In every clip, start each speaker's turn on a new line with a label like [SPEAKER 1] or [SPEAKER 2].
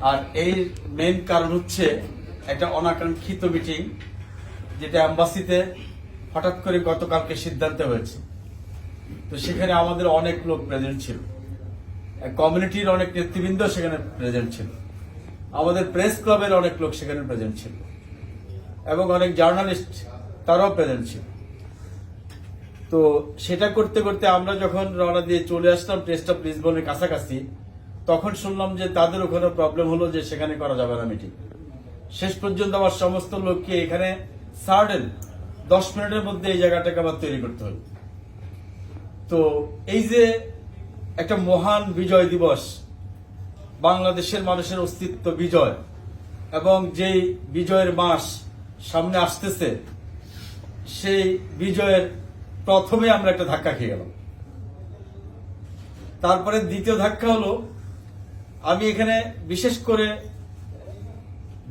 [SPEAKER 1] আর এই মেইন কারণ হচ্ছে একটা অনাকাঙ্ক্ষিত মিটিং, যেটা অ্যাম্বাসিতে হঠাৎ করে গতকালকে সিদ্ধান্ত হয়েছে। তো সেখানে আমাদের অনেক লোক প্রেজেন্ট ছিল, কমিউনিটির অনেক নেতৃবৃন্দ সেখানে প্রেজেন্ট ছিল, আমাদের প্রেস ক্লাবের অনেক লোক সেখানে প্রেজেন্ট ছিল, এবং অনেক জার্নালিস্ট তারাও প্রেজেন্ট ছিল। তো সেটা করতে করতে আমরা যখন রওনা দিয়ে চলে আসলাম টেস্ট অফ লিসবনের কাছাকাছি, তখন শুনলাম যে তাদের ওখানে প্রবলেম হলো যে সেখানে করা যাবে না মিটিং। শেষ পর্যন্ত আমার সমস্ত লোককে এখানে সার্ডেন 10 মিনিটের মধ্যে এই জায়গাটাকে আবার তৈরি করতে হলো। তো এই যে একটা মহান বিজয় দিবস, বাংলাদেশের মানুষের অস্তিত্ব বিজয়, এবং যেই বিজয়ের মাস সামনে আসতেছে, সেই বিজয়ের প্রথমে আমরা একটা ধাক্কা খেয়ে গেলাম। তারপরে দ্বিতীয় ধাক্কা হলো, আমি এখানে বিশেষ করে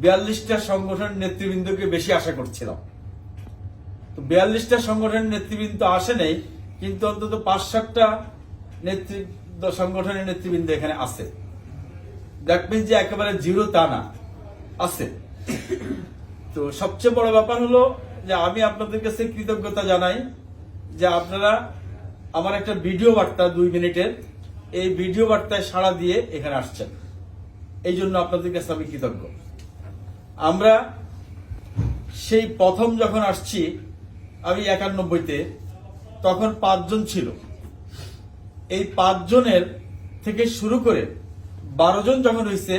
[SPEAKER 1] 42টা সংগঠনের নেতৃবৃন্দকে বেশি আশা করছিলাম। তো 42টা সংগঠনের নেতৃবৃন্দ আসে নেই, কিন্তু অন্তত 5-7টা সংগঠনের নেতৃবৃন্দ এখানে আছে। দ্যাট মিন যে একেবারে জিরো তা না, আছে। তো সবচেয়ে বড় ব্যাপার হলো যে আমি আপনাদের কাছে কৃতজ্ঞতা জানাই যে আপনারা আমার একটা ভিডিও বার্তা 2 মিনিটের, এই ভিডিও বার্তায় সাড়া দিয়ে এখানে আসছেন। এই জন্য আপনাদের কাছে আমি কৃতজ্ঞ। আমরা সেই প্রথম যখন আসছি, আমি 91-তে, তখন 5 জন ছিল। এই 5 জনের থেকে শুরু করে 12 জন যখন হয়েছে,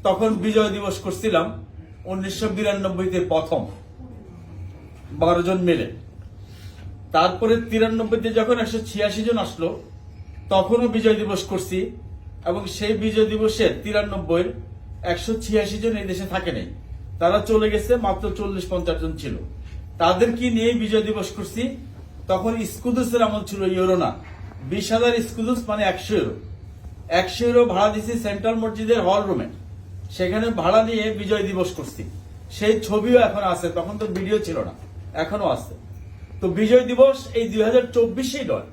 [SPEAKER 1] তখন বিজয় দিবস করছিলাম 1992-তে প্রথম 12 জন মিলে। তারপরে 93-তে যখন 186 জন আসলো, তখনও বিজয় দিবস করছি, এবং সেই বিজয় দিবসের 93-র 186 জন এই দেশে থাকে নাই, তারা চলে গেছে, মাত্র 40-50 জন ছিল। তাদেরকে নিয়ে বিজয় দিবস করছি। তখন স্কুদুসের আমল ছিল ইউরো না, 20,000 স্কুদুস মানে 100 ইউরো। 100 ইউরো ভাড়া দিছি সেন্ট্রাল মসজিদের হল রুমে, সেখানে ভাড়া নিয়ে বিজয় দিবস করছি। সেই ছবিও এখন আছে, তখন তো ভিডিও ছিল না, এখনো আছে। তো বিজয় দিবস এই 2024-এই নয়,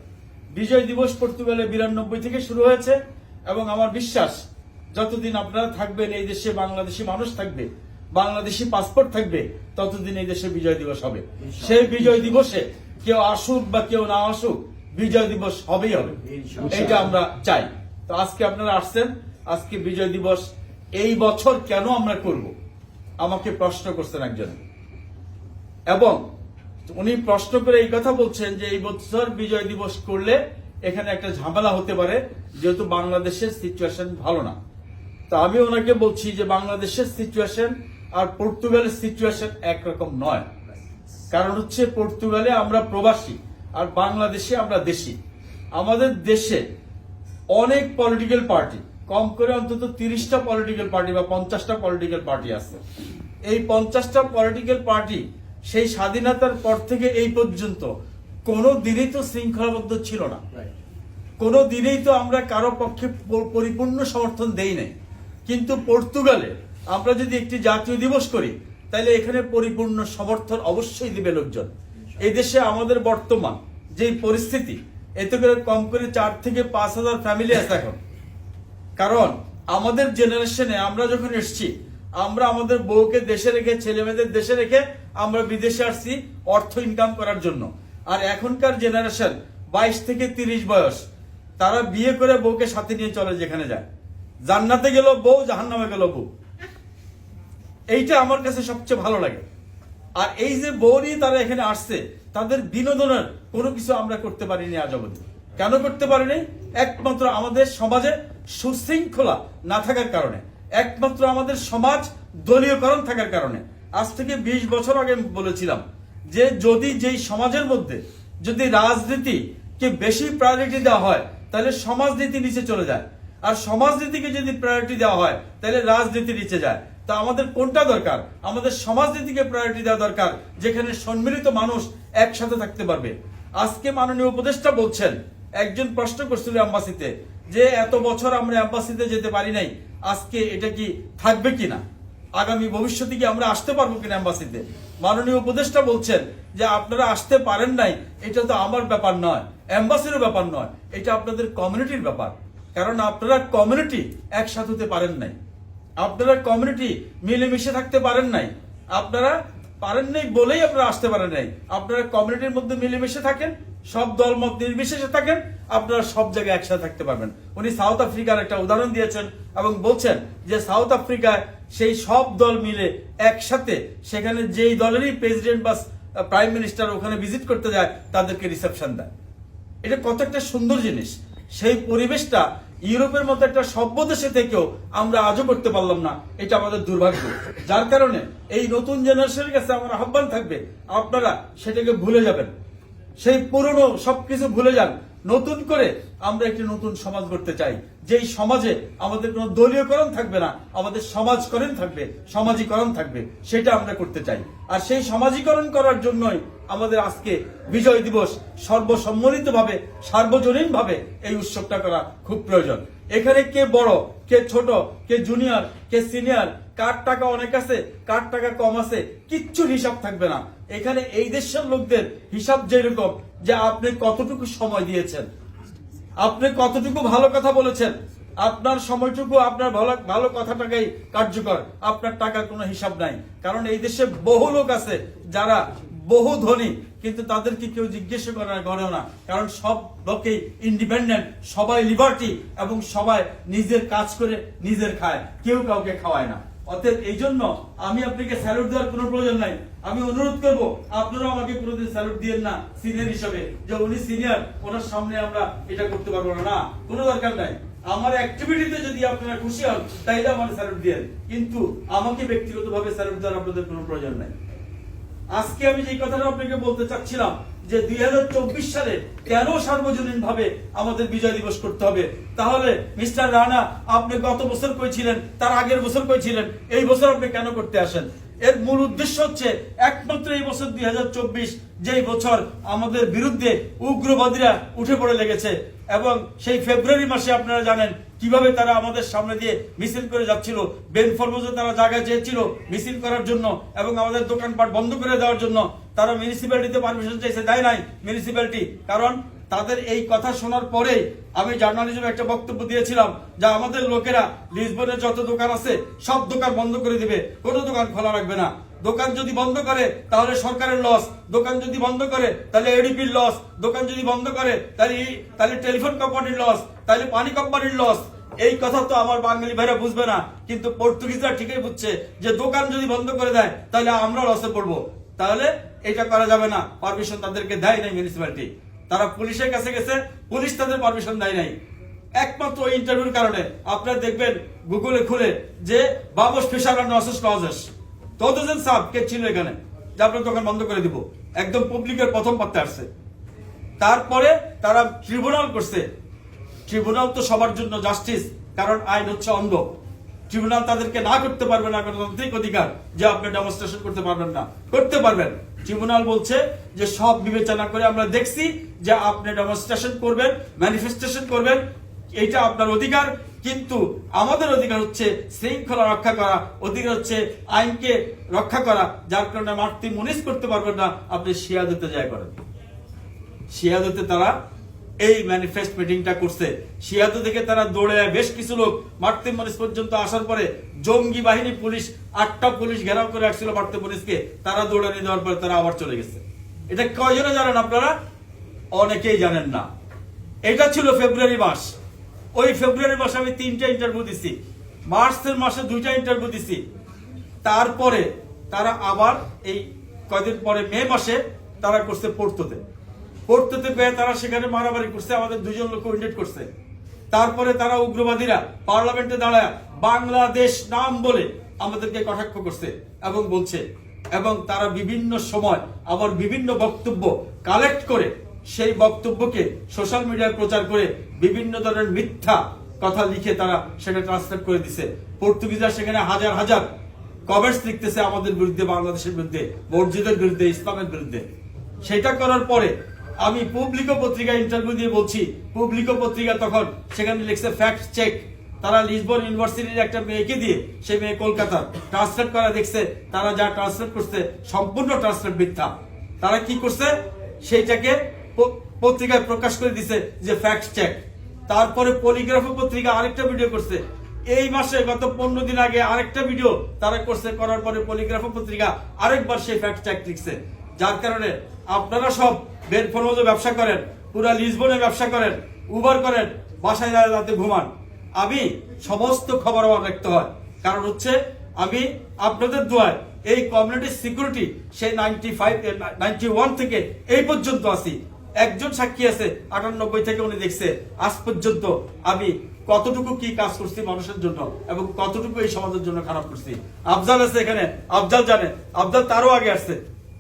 [SPEAKER 1] বিজয় দিবস পর্তুগালে 92 থেকে শুরু হয়েছে, এবং আমার বিশ্বাস যতদিন আপনারা থাকবেন এই দেশে, বাংলাদেশি মানুষ থাকবে, বাংলাদেশি পাসপোর্ট থাকবে, ততদিন এই দেশে বিজয় দিবস হবে। সেই বিজয় দিবসে কেউ আসুক বা কেউ না আসুক, বিজয় দিবস হবেই হবে, এটা আমরা চাই। তো আজকে আপনারা আসছেন, আজকে বিজয় দিবস এই বছর কেন আমরা করব, আমাকে প্রশ্ন করছেন একজন, এবং উনি প্রশ্ন করে এই কথা বলছেন যে এই বছর বিজয় দিবস করলে এখানে একটা ঝামেলা হতে পারে, যেহেতু বাংলাদেশের সিচুয়েশন ভালো না। তো আমি ওনাকে বলছি যে বাংলাদেশের সিচুয়েশন আর পর্তুগালের সিচুয়েশন একরকম নয়। কারণ হচ্ছে পর্তুগালে আমরা প্রবাসী, আর বাংলাদেশে আমরা দেশি। আমাদের দেশে অনেক পলিটিক্যাল পার্টি, কম করে অন্তত 30টা পলিটিক্যাল পার্টি বা 50টা পলিটিক্যাল পার্টি আছে। এই 50টা পলিটিক্যাল পার্টি সেই স্বাধীনতার পর থেকে এই পর্যন্ত কোনো দিনই তো শৃঙ্খলাবদ্ধ ছিল না, কোনো দিনেই তো আমরা কারো পক্ষে পরিপূর্ণ সমর্থন দেই নাই। কিন্তু পর্তুগালে আমরা যদি একটি জাতীয় দিবস করি, তাহলে এখানে পরিপূর্ণ সমর্থন অবশ্যই দিবে লোকজন। এই দেশে আমাদের বর্তমান যে পরিস্থিতি, এতে করে কম করে 4 থেকে 5,000 ফ্যামিলি আছে এখন। কারণ আমাদের জেনারেশনে আমরা যখন এসছি, আমরা আমাদের বউকে দেশে রেখে, ছেলে মেয়েদের দেশে রেখে আমরা বিদেশে আসছি অর্থ ইনকাম করার জন্য। আর এখনকার জেনারেশন 22 থেকে 30 বয়স, তারা বিয়ে করে বউকে সাথে নিয়ে চলে যেখানে যায়। জান্নাতে গেল বউ, জাহান্নামে গেল বউ। এইটা আমার কাছে সবচেয়ে ভালো লাগে। আর এই যে বউ নিয়ে তারা এখানে আসছে, তাদের বিনোদনের কোনো কিছু আমরা করতে পারিনি আজ অবধি। কেন করতে পারিনি? একমাত্র আমাদের সমাজে সুশৃঙ্খলা না থাকার কারণে, একমাত্র আমাদের সমাজ দলীয়করণ থাকার কারণে। আজ থেকে 20 বছর আগে বলেছিলাম যে যদি যেই সমাজের মধ্যে যদি রাজনীতিকে বেশি প্রায়োরিটি দেওয়া হয়, তাহলে সমাজনীতি নিচে চলে যায়, আর সমাজনীতিকে যদি প্রায়োরিটি দেওয়া হয়, তাহলে রাজনীতি নিচে যায়। তা আমাদের কোনটা দরকার? আমাদের সমাজনীতিকে প্রায়োরিটি দেওয়া দরকার, যেখানে সম্মিলিত মানুষ একসাথে থাকতে পারবে। আজকে মাননীয় উপদেষ্টা বলছেন, একজন প্রশ্ন করছিল অ্যাম্বাসিতে যে এত বছর আমরা অ্যাম্বাসিতে যেতে পারি নাই, আজকে এটা কি থাকবে কিনা, আগামী ভবিষ্যতে কি আমরা আসতে পারবো কিনা অ্যাম্বাসিতে। মাননীয় উপদেষ্টা বলছেন যে আপনারা আসতে পারেন নাই, এটা তো আমার ব্যাপার নয়, অ্যাম্বাসিরও ব্যাপার নয়, এটা আপনাদের কমিউনিটির ব্যাপার। কারণ আপনারা কমিউনিটি একসাথে হতে পারেন নাই। আপনারা কমিউনিটি মিলেমিশে থাকতে পারেন নাই, আপনারা পারেন নাই বলেই আপনারা আসতে পারেন নাই। আপনারা কমিউনিটির মধ্যে মিলেমিশে থাকেন, সব দল মত নির্বিশেষে থাকেন, আপনারা সব জায়গায় একসাথে থাকতে পারবেন। উনি সাউথ আফ্রিকার একটা উদাহরণ দিয়েছেন এবং বলছেন যে সাউথ আফ্রিকায় সেই সব দল মিলে একসাথে, সেখানে যেই দলেরই প্রেসিডেন্ট বা প্রাইম মিনিস্টার ওখানে ভিজিট করতে যায় তাদেরকে রিসেপশন দেয়। এটা কত একটা সুন্দর জিনিস। সেই পরিবেশটা ইউরোপের মতো একটা সভ্য দেশে থেকেও আমরা আজও করতে পারলাম না, এটা আমাদের দুর্ভাগ্য। যার কারণে এই নতুন জেনারেশনের কাছে আমার আহ্বান থাকবে, আপনারা সেটাকে ভুলে যাবেন, সেই পুরনো সবকিছু ভুলে যান। নতুন করে আমরা একটি নতুন সমাজ গড়তে চাই, যেই সমাজে আমাদের কোনো দলীয়করণ থাকবে না, আমাদের সমাজকরণ থাকবে, সমাজীকরণ থাকবে, সেটা আমরা করতে চাই। আর সেই সমাজীকরণ করার জন্যই আমাদের আজকে বিজয় দিবস সর্বসম্মিলিতভাবে সার্বজনীনভাবে এই উৎসবটা করা খুব প্রয়োজন। এখানে কে বড়, কে ছোট, কে জুনিয়র, কে সিনিয়র, কার টাকা অনেক আছে, কার টাকা কম আছে, কিচ্ছু হিসাব থাকবে না। এখানে এই দেশের লোকদের হিসাব যেরকম, যে আপনি কতটুকু সময় দিয়েছেন, আপনি কতটুকু ভালো কথা বলেছেন, আপনার সময়টুকু আপনার ভালো ভালো কথাটাকেই কার্যকর, আপনার টাকার কোনো হিসাব নাই। কারণ এই দেশে বহু লোক আছে যারা বহু ধনী, কিন্তু তাদেরকে কেউ জিজ্ঞেস করেও না, কারণ সব লোকেই ইন্ডিপেন্ডেন্ট, সবাই লিবার্টি এবং সবাই নিজের কাজ করে নিজের খায়, কেউ কাউকে খাওয়ায় না। অতএব এই জন্য আমি আপনাকে স্যালুট দেওয়ার কোনো প্রয়োজন নাই। আমি অনুরোধ করবো আপনারাও আমাকে কোনোদিন স্যালুট দিয়েন না সিনিয়র হিসেবে, যে উনি সিনিয়র, ওনার সামনে আমরা এটা করতে পারবো না, কোনো দরকার নাই। আমার অ্যাক্টিভিটিতে যদি আপনারা খুশি হন তাইলে আমার স্যালুট দিয়েন, কিন্তু আমাকে ব্যক্তিগতভাবে স্যালুট দেওয়ার আপনাদের কোনো প্রয়োজন নাই। আজকে আমি যে কথাটা আপনাকে বলতে চাচ্ছিলাম যে 2024 সালে কেন সার্বজনীন ভাবে আমাদের বিজয় দিবস করতে হবে, তাহলে মিস্টার রানা আপনি গত বছর কইছিলেন, তার আগের বছর কইছিলেন, এই বছর আপনি কেন করতে আসেন? এর মূল উদ্দেশ্য হচ্ছে একমাত্র এই বছর 2024, যেই বছর আমাদের বিরুদ্ধে উগ্রবাদীরা উঠে পড়ে লেগেছে, এবং সেই ফেব্রুয়ারি মাসে আপনারা জানেন কিভাবে তারা আমাদের সামনে দিয়ে মিছিল করে যাচ্ছিল। বেনফরমোজে তারা জায়গা চেয়েছিল মিছিল করার জন্য এবং আমাদের দোকানপাট বন্ধ করে দেওয়ার জন্য। তারা মিউনিসিপ্যালিটিতে পারমিশন চাইছে, দেয় নাই মিউনিসিপ্যালিটি। কারণ তাদের এই কথা শোনার পরেই আমি জার্নালিজমে একটা বক্তব্য দিয়েছিলাম যে আমাদের লোকেরা লিসবনে যত দোকান আছে সব দোকান বন্ধ করে দিবে, কোনো দোকান খোলা রাখবে না। দোকান যদি বন্ধ করে তাহলে সরকারের লস, দোকান যদি বন্ধ করে তাহলে এডিপির লস, দোকান যদি বন্ধ করে তাহলে টেলিফোন কোম্পানির লস, তাহলে পানি কোম্পানির লস। এই কথা তো আমার বাঙালি ভাইরা বুঝবে না, কিন্তু পর্তুগিজরা ঠিকই বুঝছে যে দোকান যদি বন্ধ করে দেয় তাহলে আমরা লসে পড়বো। তাহলে এটা করা যাবে না, পারমিশন তাদেরকে দেয় নাই মিউনিসিপ্যালিটি। তারা পুলিশের কাছে গেছে, পুলিশ তাদের পারমিশন দেয় নাই। একমাত্র ওই ইন্টারভিউর কারণে আপনারা দেখবেন গুগলে খুলে যে বাবস ফিশার নসেস ক্লজেস তোদেন সাহেব কে ছিল এখানে, যে আপনার দোকান বন্ধ করে দিব, একদম পাবলিকের প্রথম পাত্রে আসছে। তারপরে তারা ট্রিব্যুনাল করছে। ট্রিব্যুনাল তো সবার জন্য জাস্টিস, কারণ আইন হচ্ছে অন্ধ। ট্রিব্যুনাল তাদেরকে না করতে পারবে না গণতান্ত্রিক অধিকার যে আপনি ডেমনস্ট্রেশন করতে পারবেন না, করতে পারবেন। ট্রিব্যুনাল বলছে যে সব বিবেচনা করে আমরা দেখছি যে আপনি ডেমনস্ট্রেশন করবেন, ম্যানিফেস্টেশন করবেন, এটা আপনার অধিকার, কিন্তু আমাদের অধিকার হচ্ছে শৃঙ্খলা রক্ষা করা, অধিকার হচ্ছে আইনকে রক্ষা করা। যার কারণে মার্তি মুনিশ করতে পারবেন না, আপনি শিয়াদতে যায় করেন। শিয়াদতে তারা এই ম্যানিফেস্ট মিটিংটা করছে। শিয়াদু থেকে তারা দৌড়ে বেশ কিছু লোক মার্তিন মনিস পর্যন্ত আসার পরে জঙ্গি বাহিনী পুলিশ 8টা পুলিশ ঘেরাও করে আসছিল মার্তিন মনিসকে, তারা দৌড়ানি দেওয়ার পরে তারা আবার চলে গেছে। এটা কয়জনে জানেন আপনারা? অনেকেই জানেন না। এটা ছিল ফেব্রুয়ারি মাস। ওই ফেব্রুয়ারি মাসে আমি 3টা ইন্টারভিউ দিছি, মার্চের মাসে 2টা ইন্টারভিউ দিছি। তারপরে তারা আবার এই কয়দিন পরে মে মাসে তারা করছে পোর্তোতে পেয়ে তারা সেখানে মারামারি করছে, আমাদের 2জন লোক ইন্ডিকেট করছে। তারপরে তারা উগ্রবাদীরা পার্লামেন্টে দাঁড়ায় বাংলাদেশ নাম বলে আমাদেরকে কটাক্ষ করছে এবং বলছে, এবং তারা বিভিন্ন সময় আবার বিভিন্ন বক্তব্য কালেক্ট করে সেই বক্তব্যকে সোশ্যাল মিডিয়ায় প্রচার করে বিভিন্ন ধরনের মিথ্যা কথা লিখে তারা সেটা ট্রান্সলেট করে দিছে। পর্তুগিজরা সেখানে হাজার হাজার কমেন্টস লিখতেছে আমাদের বিরুদ্ধে, বাংলাদেশের বিরুদ্ধে, মসজিদের বিরুদ্ধে, ইসলামের বিরুদ্ধে। সেটা করার পরে আমি পাবলিকো পত্রিকায় ইন্টারভিউ দিয়ে বলছি, পাবলিকো পত্রিকা তখন সেখানে লিখছে ফ্যাক্ট চেক। তারা লিসবন ইউনিভার্সিটির একটা মেয়েকে দিয়ে, সেই মেয়ে কলকাতার, ট্রান্সলেট করা দেখছে, তারা যা ট্রান্সলেট করছে সম্পূর্ণ ট্রান্সলেট মিথ্যা। তারা কি করছে, সেইটাকে পত্রিকায় প্রকাশ করে দিছে যে ফ্যাক্ট চেক। তারপরে পলিগ্রাফ পত্রিকা আরেকটা ভিডিও করছে, এই মাসে গত 15 দিন আগে আরেকটা ভিডিও তারা করছে, করার পরে পলিগ্রাফ পত্রিকা আরেকবার সেই ফ্যাক্ট চেক লিখছে। যার কারণে আপনারা সব বেনফোর্মোজে ব্যবসা করেন, পুরা লিসবনে ব্যবসা করেন, উবার করেন, বাসায় রাতে ঘুমান, আমি সমস্ত খবর আমার রাখতে হয়। কারণ হচ্ছে আমি আপনাদের দোয়ায় এই কমিউনিটি সিকিউরিটি সেই 91 থেকে এই পর্যন্ত আছি। একজন সাক্ষী আছে 98 থেকে, উনি দেখছে আজ পর্যন্ত আমি কতটুকু কি কাজ করছি মানুষের জন্য এবং কতটুকু এই সমাজের জন্য খারাপ করছি। আফজাল আছে এখানে, আফজাল জানে, আফজাল তারও আগে আসছে,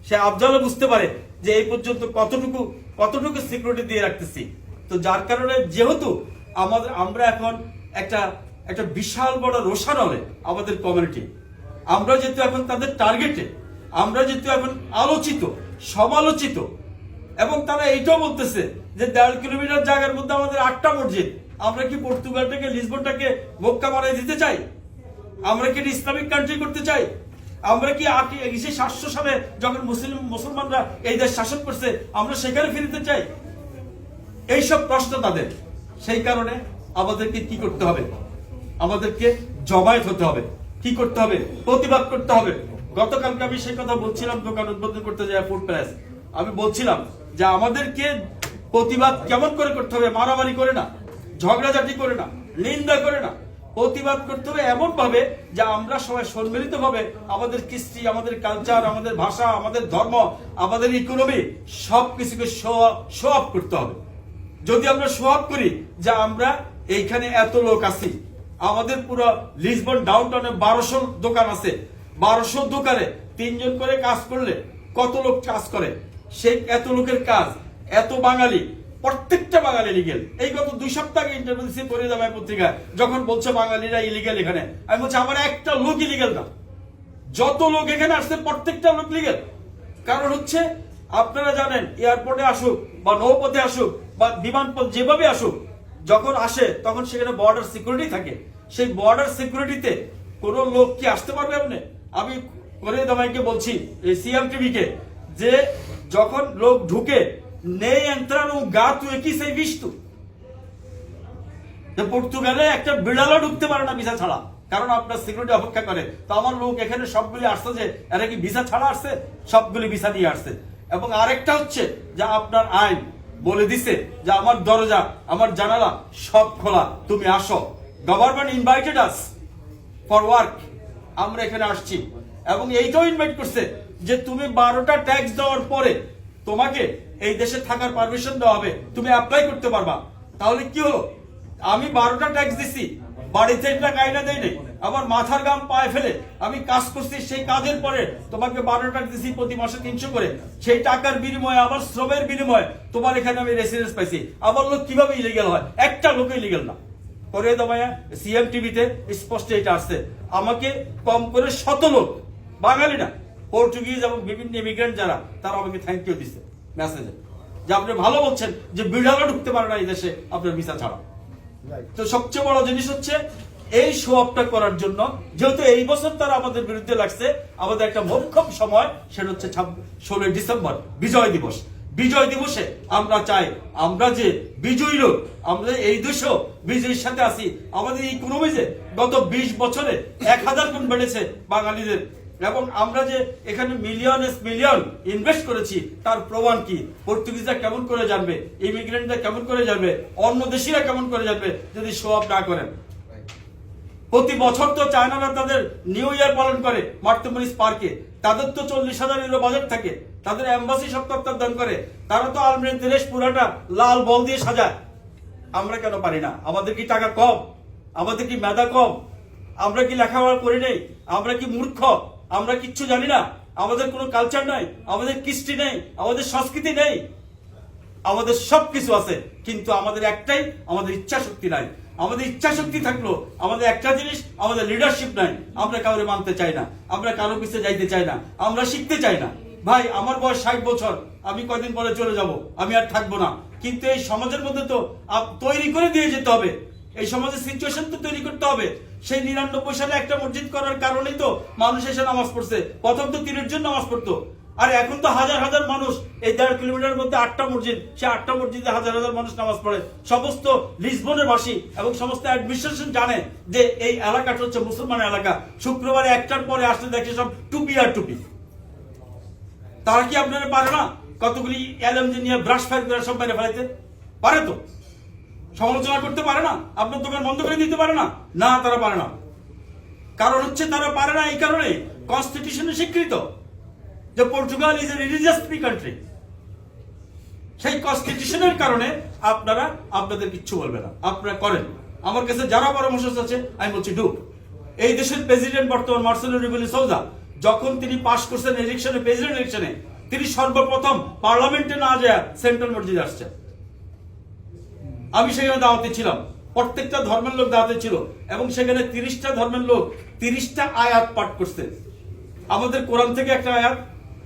[SPEAKER 1] সে আফজালও বুঝতে পারে যে এই পর্যন্ত কতটুকু সিকিউরিটি দিয়ে রাখতেছি। তো যার কারণে যেহেতু আমরা এখন একটা বিশাল বড় রোশানলে আমাদের কমিউনিটি, আমরা যেহেতু এখন তাদের টার্গেটে, আমরা যেহেতু এখন আলোচিত, সমালোচিত, এবং তারা এইটাও বলতেছে যে 1.5 কিলোমিটার জায়গার মধ্যে আমাদের 8টা মসজিদ, আমরা কি পর্তুগালটাকে, লিসবনটাকে মক্কা বানিয়ে দিতে চাই? আমরা কি ইসলামিক কান্ট্রি করতে চাই? আমরা কি 700 সালে যখন মুসলমানরা এই দেশ শাসন করছে আমরা সেখানে ফিরতে চাই? এইসব প্রশ্ন তাদের। সেই কারণে আমাদেরকে কি করতে হবে? আমাদেরকে জমায়েত হতে হবে। কি করতে হবে? প্রতিবাদ করতে হবে। গতকালকে আমি সেই কথা বলছিলাম দোকান উদ্বোধন করতে যাই ফুড প্যালেস, আমি বলছিলাম যে আমাদেরকে প্রতিবাদ কেমন করে করতে হবে? মারামারি করে না, ঝগড়াঝাটি করে না, নিন্দা করে না, প্রতিবাদ করতে হবে এমন ভাবে যে আমরা সবাই সম্মিলিত ভাবে আমাদের কৃষ্টি, আমাদের কালচার, আমাদের ভাষা, আমাদের ধর্ম, আমাদের ইকোনমি সবকিছুকে শো অফ করতে হবে। যদি আমরা শো অফ করি যে আমরা এইখানে এত লোক আছি, আমাদের পুরো লিসবন ডাউনটাউনে 1200 দোকান আছে, 1200 দোকানে 3 জন করে কাজ করলে কত লোক কাজ করে? সেই এত লোকের কাজ, এত বাঙালি, প্রত্যেকটা বাঙালি লিগেল। এই গত 2 সপ্তাহ আগে ইন্টারভিউ দিচ্ছি পরিদামায় পত্রিকায়, যখন বলছে বাঙালিরা ইলিগেল এখানে, আমি বলছি আমার একটা লোক ইলিগেল না, যত লোক এখানে আসছে প্রত্যেকটা লোক লিগেল। কারণ হচ্ছে আপনারা জানেন এয়ারপোর্টে আসুক বা নৌপথে আসুক বা বিমানপথ যেভাবে আসুক, যখন আসে তখন সেখানে বর্ডার সিকিউরিটি থাকে। সেই বর্ডার সিকিউরিটিতে কোন লোক কি আসতে পারবে? আমি পরিদামাইকে বলছি, এই সিএমটিভি কে, যে যখন লোক ঢুকে নেই entrano un gatto e chi sei visto? পর্তুগালে একটা বিড়ালও ঢুকতে পারে না ভিসা ছাড়া, কারণ আপনার সিকিউরিটি অপেক্ষা করে। তো আমার লোক এখানে সবগুলি আসছে যে এরা কি ভিসা ছাড়া আসছে? সবগুলি ভিসা দিয়ে আসছে। এবং আরেকটা হচ্ছে যে আপনার আইন বলে দিছে যে আমার দরজা, আমার জানালা সব খোলা, তুমি আসো। Government invited us for work, আমরা এখানে আসছি। এবং এইটাও ইনভাইট করছে যে তুমি 12টা ট্যাক্স দেওয়ার পরে তোমাকে এই দেশে থাকার পারমিশন দেওয়া হবে, তুমি অ্যাপ্লাই করতে পারবা। তাহলে কি হলো? আমি 12টা ট্যাক্স দিছি, বাড়িতে একটা কায়না দেয় নেই, আমার মাথার গাম পায়ে ফেলে আমি কাজ করছি, সেই কাজের পরে তোমাকে 12 টাকা দিছি প্রতি মাসে 300 করে, সেই টাকার বিনিময়ে, আমার শ্রমের বিনিময়ে তোমার এখানে আমি রেসিডেন্স পাইছি। আমার লোক কিভাবে ইলিগেল হয়? একটা লোকই ইলিগেল না। করে দমায়া সিএমটিভিতে স্পষ্ট এটা আসছে, আমাকে কম করে 100 লোক, বাঙালি না, পর্তুগিজ এবং বিভিন্ন ইমিগ্রেন্ট যারা, তারা আমাকে থ্যাংক ইউ দিচ্ছে মেসেজে, যে আপনি ভালো বলছেন যে বিড়ালও ঢুকতে পারে না এই দেশে আপনার ভিসা ছাড়া। তো সবচেয়ে বড় জিনিস হচ্ছে এই শো অফটা করার জন্য, যেহেতু এই বছর তারা আমাদের বিরুদ্ধে লাগছে, আমাদের একটা মোক্ষম সময়, সেটা হচ্ছে 16 ডিসেম্বর বিজয় দিবস। বিজয় দিবসে আমরা চাই আমরা যে বিজয়ী লোক, আমরা এই দেশেও বিজয়ীর সাথে আছি। আমাদের ইকোনমি যে গত 20 বছরে 1000 গুণ বেড়েছে বাঙালিদের, এবং আমরা যে এখানে মিলিয়ন ইনভেস্ট করেছি, তার প্রমাণ কি? পর্তুগিজরা কেমন করে জানবে? ইমিগ্রেন্টরা কেমন করে জানবে? অন্য দেশিরা কেমন করে জানবে যদি শো অফ না করেন? প্রতি বছর তো চায়নারা তাদের নিউ ইয়ার পালন করে মার্তমরিস পার্কে, তাদের তো 40,000 ইউরো বাজেট থাকে, তাদের এম্বাসি সপ্তাহ দান করে, তারা তো আলমেন্টেরেস পুরাটা লাল বল দিয়ে সাজায়। আমরা কেন পারি না? আমাদের কি টাকা কম? আমাদের কি মেধা কম? আমরা কি লেখাপড়া করি নেই? আমরা কি মূর্খ? আমরা কিচ্ছু জানি না? আমাদের কোনো কালচার নাই, আমাদের কৃষ্টি নেই, আমাদের সংস্কৃতি নেই, আমাদের সবকিছু আছে, কিন্তু আমাদের একটাই, আমাদের ইচ্ছা শক্তি নাই। আমাদের ইচ্ছা শক্তি থাকলো, আমাদের একটা জিনিস, আমাদের লিডারশিপ নাই। আমরা কাউরে মানতে চাই না, আমরা কারো পিছিয়ে যাইতে চাই না, আমরা শিখতে চাই না। ভাই আমার বয়স 60 বছর, আমি কয়দিন পরে চলে যাব, আমি আর থাকবো না। কিন্তু এই সমাজের মধ্যে তো তৈরি করে দিয়ে যেতে হবে, এই সমাজের সিচুয়েশন তো তৈরি করতে হবে। সেই 99 সালে একটা মসজিদ করার কারণেই তো মানুষ এসে নামাজ পড়ছে। প্রথম তো 3 জন নামাজ পড়তো, আর এখন তো হাজার হাজার মানুষ, এই 1.5 কিলোমিটারের মধ্যে 8টা মসজিদ, সে 8টা মসজিদে হাজার হাজার মানুষ নামাজ পড়ে। সমস্ত লিসবনের বাসী এবং সমস্ত অ্যাডমিনিস্ট্রেশন জানে যে এই এলাকাটা হচ্ছে মুসলমান এলাকা। শুক্রবারে 1টার পরে আসলে দেখে সব টুপি আর টুপি। তারা কি আপনারা পারে না কতগুলি এলএমজি নিয়ে ব্রাশ ফায়ার করে সব মেরে ফেলাইতে পারে? তো সমালোচনা করতে পারে না? আপনার দোকান বন্ধ করে দিতে পারে না? না, তারা পারে না। কারণ হচ্ছে তারা পারে না এই কারণে কনস্টিটিউশনে স্বীকৃত যে Portugal is a religious free country. সেই কনস্টিটিউশনের কারণে আপনারা আপনাদের কিচ্ছু বলবে না, আপনারা করেন। আমার কাছে যারা পরামর্শ আছে আমি বলছি ডু। এই দেশের প্রেসিডেন্ট বর্তমান মার্সেলো রেবেলো সোজা, যখন তিনি পাশ করছেন ইলেকশনে, প্রেসিডেন্ট ইলেকশনে, তিনি সর্বপ্রথম পার্লামেন্টে না যায় সেন্ট্রাল মসজিদে আসছে। আমি সেখানে দাওয়াতে ছিলাম, প্রত্যেকটা ধর্মের লোক দাওয়াতে ছিল এবং সেখানে 30টা ধর্মের লোক 30টা আয়াত পাঠ করছে। আমাদের কোরআন থেকে একটা আয়াত,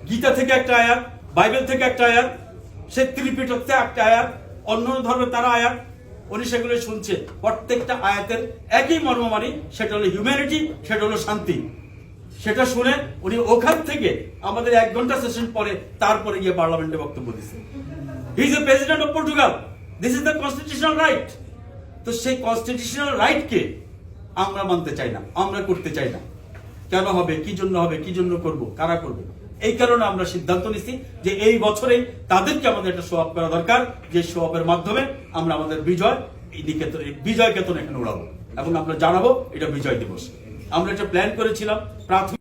[SPEAKER 1] গীতা থেকে একটা আয়াত, বাইবেল থেকে একটা আয়াত, সে ত্রিপিটক থেকে একটা আয়াত, অন্য ধর্মের তারা আয়াত, উনি সেগুলো শুনছে। প্রত্যেকটা আয়াতের একই মর্মমানি, সেটা হলো হিউম্যানিটি, সেটা হলো শান্তি। সেটা শুনে উনি ওখান থেকে আমাদের 1 ঘন্টা সেশন পরে তারপরে গিয়ে পার্লামেন্টে বক্তব্য দিচ্ছে। He is a president of Portugal, this is the constitutional right. তো সেই কনস্টিটিউশনাল রাইটকে আমরা মানতে চাই না, আমরা করতে চাই না। কেন হবে, কি জন্য হবে, কি জন্য করব, কারা করবে? এই কারণে আমরা সিদ্ধান্ত নিচ্ছি যে এই বছরে তাদেরকে আমাদের একটা শো আপ করা দরকার, যে শো আপের মাধ্যমে আমরা আমাদের বিজয় কেতন এখানে উড়াবো এবং আমরা জানাবো এটা বিজয় দিবস। আমরা একটা প্ল্যান করেছিলাম প্রাথমিক